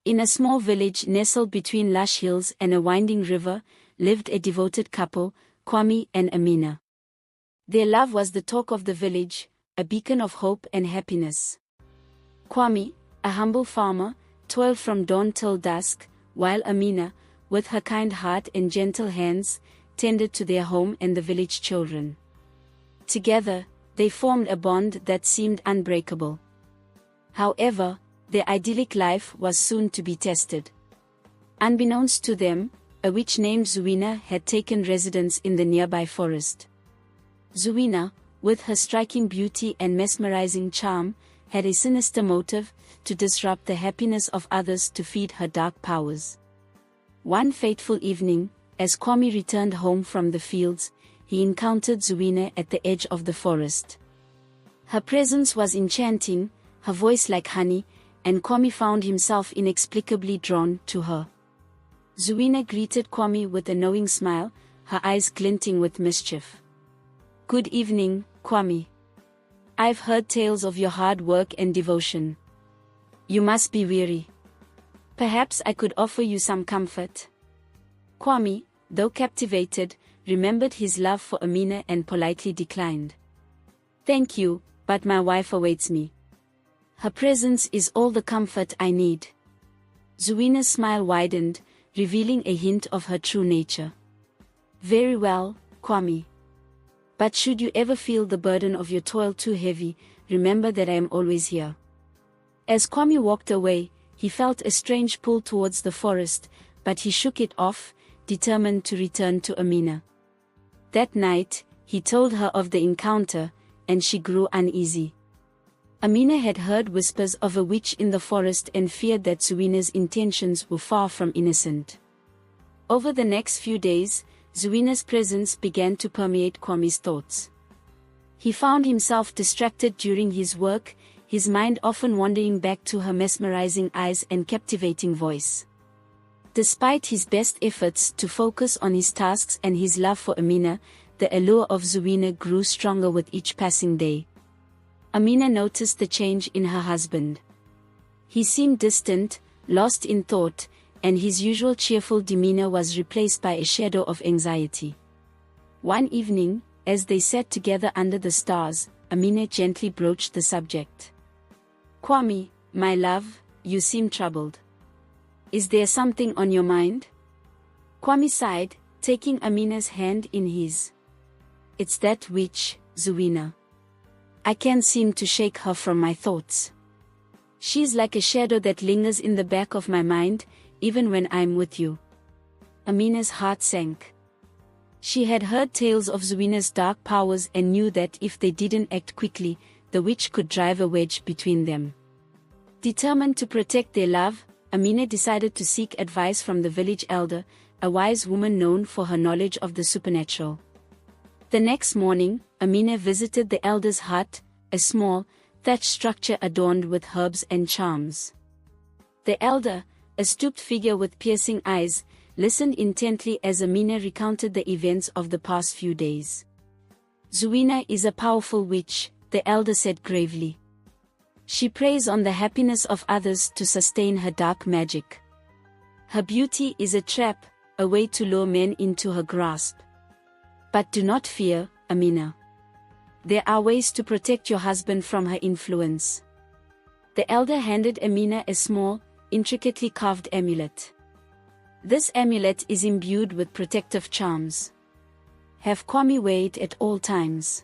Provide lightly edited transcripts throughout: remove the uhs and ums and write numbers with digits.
In a small village nestled between lush hills and a winding river, lived a devoted couple, Kwame and Amina. Their love was the talk of the village, a beacon of hope and happiness. Kwame, a humble farmer, toiled from dawn till dusk, while Amina, with her kind heart and gentle hands, tended to their home and the village children. Together, they formed a bond that seemed unbreakable. However, their idyllic life was soon to be tested. Unbeknownst to them, a witch named Zuwina had taken residence in the nearby forest. Zuwina, with her striking beauty and mesmerizing charm, had a sinister motive: to disrupt the happiness of others to feed her dark powers. One fateful evening, as Kwame returned home from the fields, he encountered Zuwina at the edge of the forest. Her presence was enchanting, her voice like honey, and Kwame found himself inexplicably drawn to her. Zuwina greeted Kwame with a knowing smile, her eyes glinting with mischief. "Good evening, Kwame. I've heard tales of your hard work and devotion. You must be weary. Perhaps I could offer you some comfort." Kwame, though captivated, remembered his love for Amina and politely declined. "Thank you, but my wife awaits me. Her presence is all the comfort I need." Zuwina's smile widened, revealing a hint of her true nature. "Very well, Kwame. But should you ever feel the burden of your toil too heavy, remember that I am always here." As Kwame walked away, he felt a strange pull towards the forest, but he shook it off, determined to return to Amina. That night, he told her of the encounter, and she grew uneasy. Amina had heard whispers of a witch in the forest and feared that Zuwina's intentions were far from innocent. Over the next few days, Zuwina's presence began to permeate Kwame's thoughts. He found himself distracted during his work, his mind often wandering back to her mesmerizing eyes and captivating voice. Despite his best efforts to focus on his tasks and his love for Amina, the allure of Zuwina grew stronger with each passing day. Amina noticed the change in her husband. He seemed distant, lost in thought, and his usual cheerful demeanor was replaced by a shadow of anxiety. One evening, as they sat together under the stars, Amina gently broached the subject. "Kwame, my love, you seem troubled. Is there something on your mind?" Kwame sighed, taking Amina's hand in his. "It's that witch, Zuwina. I can't seem to shake her from my thoughts. She's like a shadow that lingers in the back of my mind, even when I'm with you." Amina's heart sank. She had heard tales of Zuwina's dark powers and knew that if they didn't act quickly, the witch could drive a wedge between them. Determined to protect their love, Amina decided to seek advice from the village elder, a wise woman known for her knowledge of the supernatural. The next morning, Amina visited the elder's hut, a small, thatched structure adorned with herbs and charms. The elder, a stooped figure with piercing eyes, listened intently as Amina recounted the events of the past few days. "Zuwina is a powerful witch," the elder said gravely. "She preys on the happiness of others to sustain her dark magic. Her beauty is a trap, a way to lure men into her grasp. But do not fear, Amina. There are ways to protect your husband from her influence." The elder handed Amina a small, intricately carved amulet. "This amulet is imbued with protective charms. Have Kwame wear it at all times.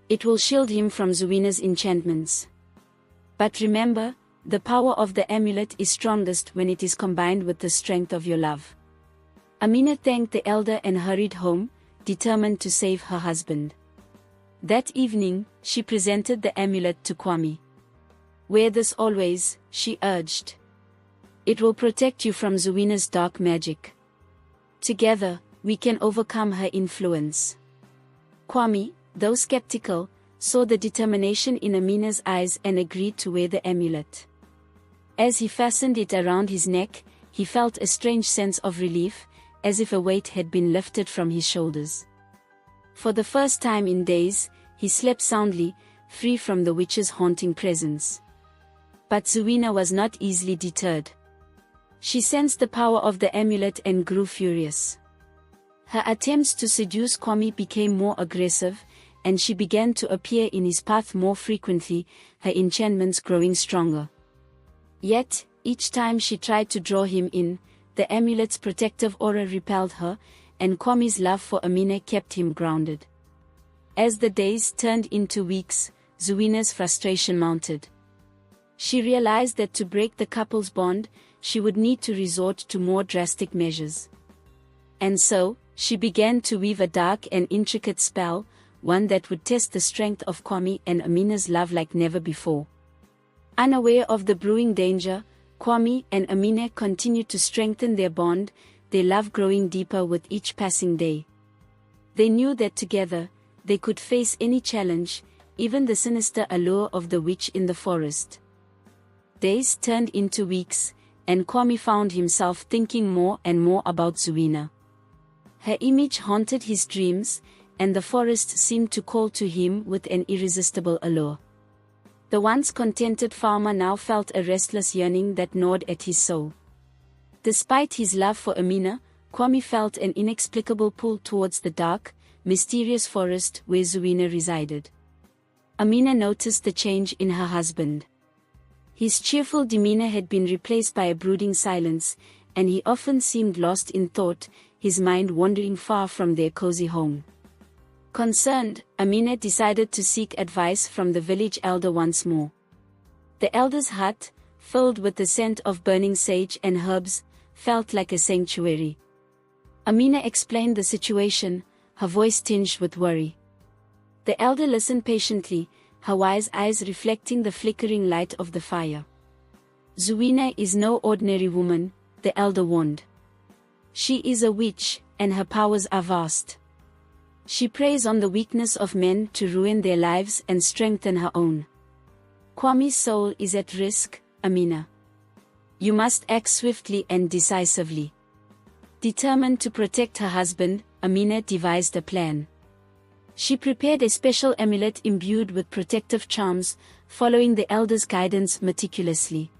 It will shield him from Zuwina's enchantments. But remember, the power of the amulet is strongest when it is combined with the strength of your love." Amina thanked the elder and hurried home, determined to save her husband. That evening, she presented the amulet to Kwame. "Wear this always," she urged. "It will protect you from Zuwina's dark magic. Together, we can overcome her influence." Kwame, though skeptical, saw the determination in Amina's eyes and agreed to wear the amulet. As he fastened it around his neck, he felt a strange sense of relief, as if a weight had been lifted from his shoulders. For the first time in days, he slept soundly, free from the witch's haunting presence. But Zuwina was not easily deterred. She sensed the power of the amulet and grew furious. Her attempts to seduce Kwame became more aggressive, and she began to appear in his path more frequently, her enchantments growing stronger. Yet, each time she tried to draw him in, the amulet's protective aura repelled her, and Kwame's love for Amina kept him grounded. As the days turned into weeks, Zuwena's frustration mounted. She realized that to break the couple's bond, she would need to resort to more drastic measures. And so, she began to weave a dark and intricate spell, one that would test the strength of Kwame and Amina's love like never before. Unaware of the brewing danger, Kwame and Amina continued to strengthen their bond, their love growing deeper with each passing day. They knew that together, they could face any challenge, even the sinister allure of the witch in the forest. Days turned into weeks, and Kwame found himself thinking more and more about Zuwena. Her image haunted his dreams, and the forest seemed to call to him with an irresistible allure. The once contented farmer now felt a restless yearning that gnawed at his soul. Despite his love for Amina, Kwame felt an inexplicable pull towards the dark, mysterious forest where Zuwena resided. Amina noticed the change in her husband. His cheerful demeanor had been replaced by a brooding silence, and he often seemed lost in thought, his mind wandering far from their cozy home. Concerned, Amina decided to seek advice from the village elder once more. The elder's hut, filled with the scent of burning sage and herbs, felt like a sanctuary. Amina explained the situation, her voice tinged with worry. The elder listened patiently, her wise eyes reflecting the flickering light of the fire. Zuwena is no ordinary woman, the elder warned. She is a witch, and her powers are vast. She preys on the weakness of men to ruin their lives and strengthen her own. Kwame's soul is at risk, Amina. You must act swiftly and decisively. Determined to protect her husband, Amina devised a plan. She prepared a special amulet imbued with protective charms, following the elder's guidance meticulously.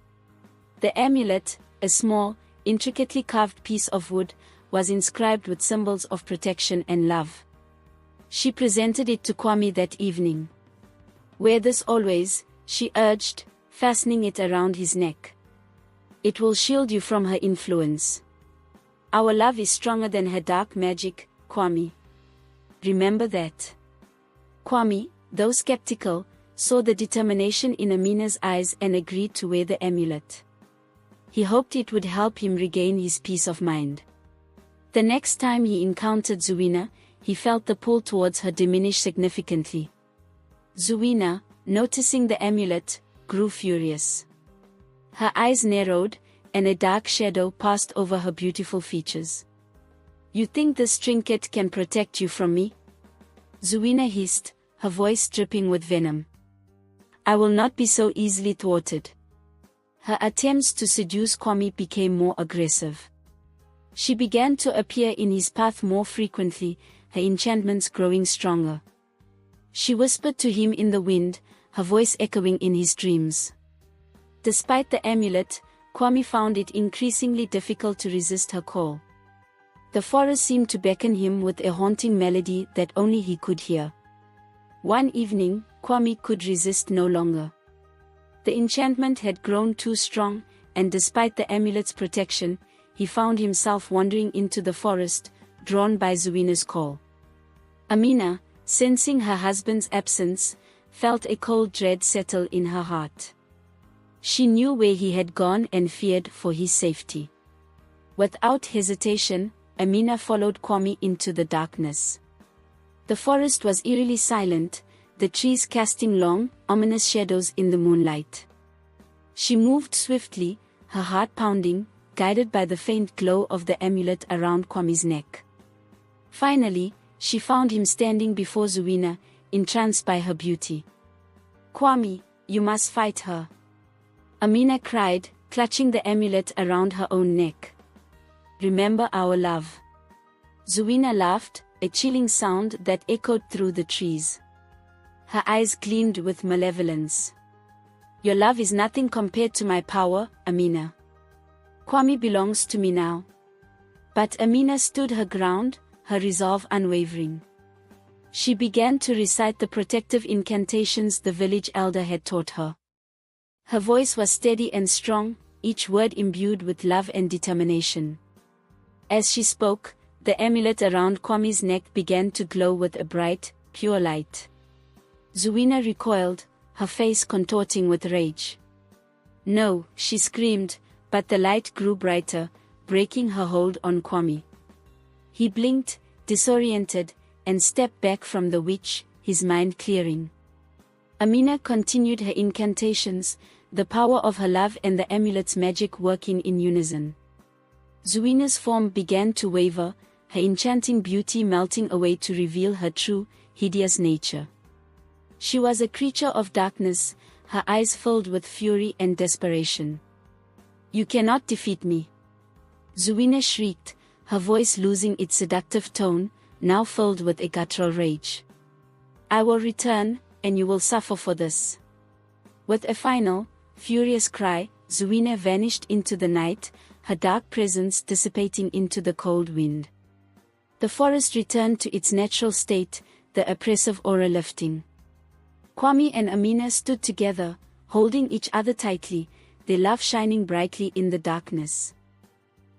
The amulet, a small, intricately carved piece of wood, was inscribed with symbols of protection and love. She presented it to Kwame that evening. "Wear this always," she urged, fastening it around his neck. "It will shield you from her influence. Our love is stronger than her dark magic, Kwame. Remember that." Kwame, though skeptical, saw the determination in Amina's eyes and agreed to wear the amulet. He hoped it would help him regain his peace of mind. The next time he encountered Zuwena, he felt the pull towards her diminish significantly. Zuwena, noticing the amulet, grew furious. Her eyes narrowed, and a dark shadow passed over her beautiful features. "You think this trinket can protect you from me?" Zuwena hissed, her voice dripping with venom. "I will not be so easily thwarted." Her attempts to seduce Kwame became more aggressive. She began to appear in his path more frequently, her enchantments growing stronger. She whispered to him in the wind, her voice echoing in his dreams. Despite the amulet, Kwame found it increasingly difficult to resist her call. The forest seemed to beckon him with a haunting melody that only he could hear. One evening, Kwame could resist no longer. The enchantment had grown too strong, and despite the amulet's protection, he found himself wandering into the forest, drawn by Zuwena's call. Amina, sensing her husband's absence, felt a cold dread settle in her heart. She knew where he had gone and feared for his safety. Without hesitation, Amina followed Kwame into the darkness. The forest was eerily silent, the trees casting long, ominous shadows in the moonlight. She moved swiftly, her heart pounding, guided by the faint glow of the amulet around Kwame's neck. Finally, she found him standing before Zuwena, entranced by her beauty. "Kwame, you must fight her," Amina cried, clutching the amulet around her own neck. "Remember our love." Zuwena laughed, a chilling sound that echoed through the trees. Her eyes gleamed with malevolence. "Your love is nothing compared to my power, Amina. Kwame belongs to me now. But Amina stood her ground, her resolve unwavering. She began to recite the protective incantations the village elder had taught her. Her voice was steady and strong, each word imbued with love and determination. As she spoke, the amulet around Kwame's neck began to glow with a bright, pure light. Zuwina recoiled, her face contorting with rage. "No," she screamed, but the light grew brighter, breaking her hold on Kwame. He blinked, disoriented, and stepped back from the witch, his mind clearing. Amina continued her incantations, the power of her love and the amulet's magic working in unison. Zuwina's form began to waver, her enchanting beauty melting away to reveal her true, hideous nature. She was a creature of darkness, her eyes filled with fury and desperation. "You cannot defeat me!" Zuwina shrieked, her voice losing its seductive tone, now filled with a guttural rage. "I will return, and you will suffer for this." With a final, furious cry, Zuwina vanished into the night, her dark presence dissipating into the cold wind. The forest returned to its natural state, the oppressive aura lifting. Kwame and Amina stood together, holding each other tightly, their love shining brightly in the darkness.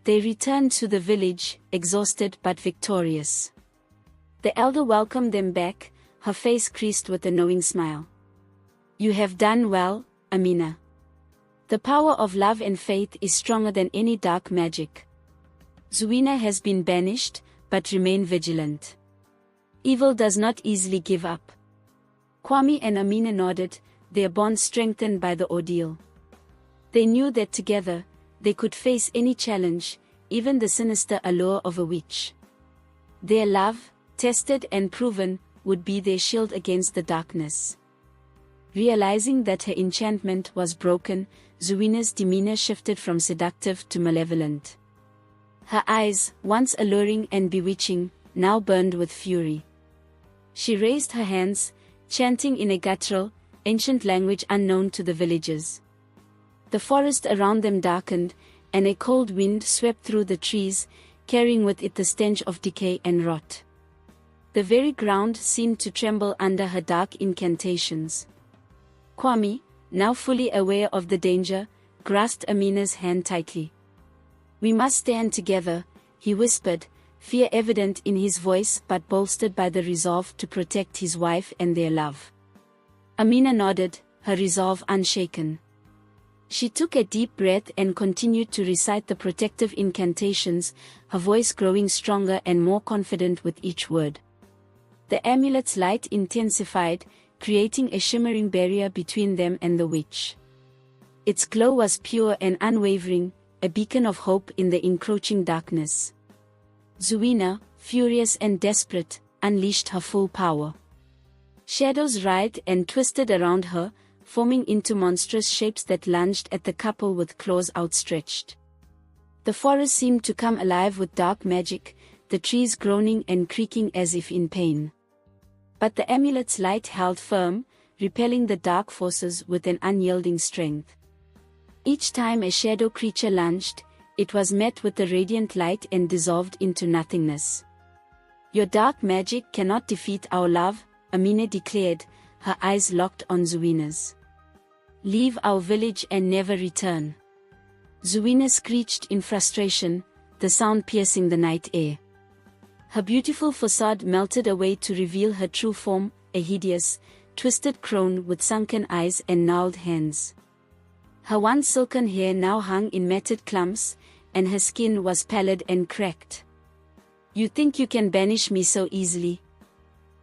They returned to the village, exhausted but victorious. The elder welcomed them back, her face creased with a knowing smile. "You have done well, Amina. The power of love and faith is stronger than any dark magic. Zuwina has been banished, but remain vigilant. Evil does not easily give up." Kwame and Amina nodded, their bond strengthened by the ordeal. They knew that together, they could face any challenge, even the sinister allure of a witch. Their love, tested and proven, would be their shield against the darkness. Realizing that her enchantment was broken, Zuwina's demeanor shifted from seductive to malevolent. Her eyes, once alluring and bewitching, now burned with fury. She raised her hands, chanting in a guttural, ancient language unknown to the villagers. The forest around them darkened, and a cold wind swept through the trees, carrying with it the stench of decay and rot. The very ground seemed to tremble under her dark incantations. Kwame, now fully aware of the danger, grasped Amina's hand tightly. "We must stand together," he whispered, fear evident in his voice but bolstered by the resolve to protect his wife and their love. Amina nodded, her resolve unshaken. She took a deep breath and continued to recite the protective incantations, her voice growing stronger and more confident with each word. The amulet's light intensified, creating a shimmering barrier between them and the witch. Its glow was pure and unwavering, a beacon of hope in the encroaching darkness. Zuwina, furious and desperate, unleashed her full power. Shadows writhed and twisted around her, forming into monstrous shapes that lunged at the couple with claws outstretched. The forest seemed to come alive with dark magic, the trees groaning and creaking as if in pain. But the amulet's light held firm, repelling the dark forces with an unyielding strength. Each time a shadow creature lunged, it was met with the radiant light and dissolved into nothingness. "Your dark magic cannot defeat our love," Amina declared, her eyes locked on Zuwina's. "Leave our village and never return." Zuwina screeched in frustration, the sound piercing the night air. Her beautiful facade melted away to reveal her true form, a hideous, twisted crone with sunken eyes and gnarled hands. Her once silken hair now hung in matted clumps, and her skin was pallid and cracked. "You think you can banish me so easily?"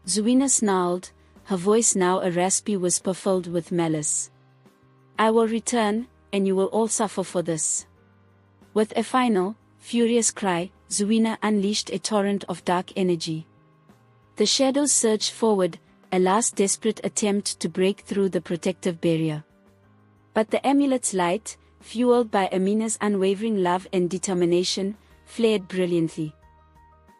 Zuwina snarled, her voice now a raspy whisper filled with malice. "I will return, and you will all suffer for this." With a final, furious cry, Zuwina unleashed a torrent of dark energy. The shadows surged forward, a last desperate attempt to break through the protective barrier. But the amulet's light, fueled by Amina's unwavering love and determination, flared brilliantly.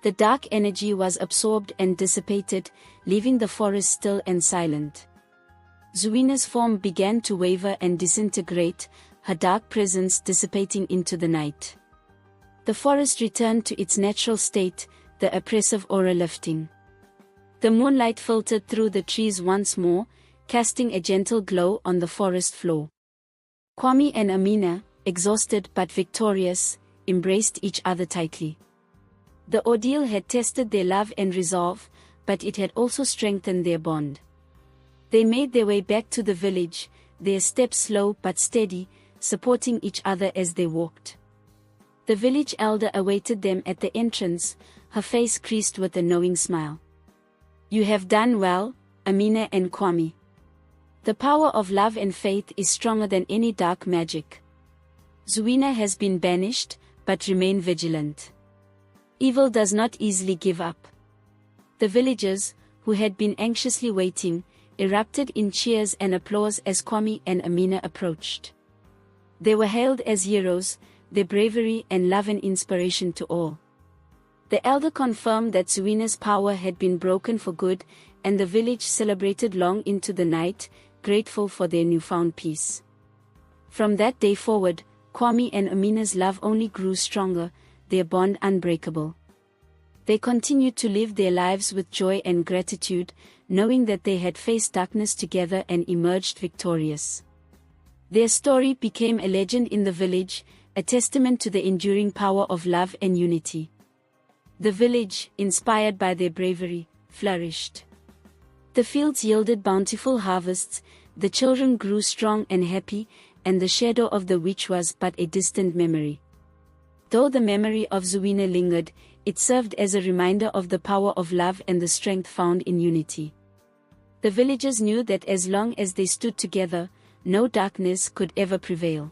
The dark energy was absorbed and dissipated, leaving the forest still and silent. Zuwina's form began to waver and disintegrate, her dark presence dissipating into the night. The forest returned to its natural state, the oppressive aura lifting. The moonlight filtered through the trees once more, casting a gentle glow on the forest floor. Kwame and Amina, exhausted but victorious, embraced each other tightly. The ordeal had tested their love and resolve, but it had also strengthened their bond. They made their way back to the village, their steps slow but steady, supporting each other as they walked. The village elder awaited them at the entrance, her face creased with a knowing smile. "You have done well, Amina and Kwame. The power of love and faith is stronger than any dark magic. Zuina has been banished, but remain vigilant. Evil does not easily give up." The villagers, who had been anxiously waiting, erupted in cheers and applause as Kwame and Amina approached. They were hailed as heroes, their bravery and love an inspiration to all. The elder confirmed that Zuina's power had been broken for good, and the village celebrated long into the night, grateful for their newfound peace. From that day forward, Kwame and Amina's love only grew stronger, their bond unbreakable. They continued to live their lives with joy and gratitude, knowing that they had faced darkness together and emerged victorious. Their story became a legend in the village, a testament to the enduring power of love and unity. The village, inspired by their bravery, flourished. The fields yielded bountiful harvests, the children grew strong and happy, and the shadow of the witch was but a distant memory. Though the memory of Zuina lingered, it served as a reminder of the power of love and the strength found in unity. The villagers knew that as long as they stood together, no darkness could ever prevail.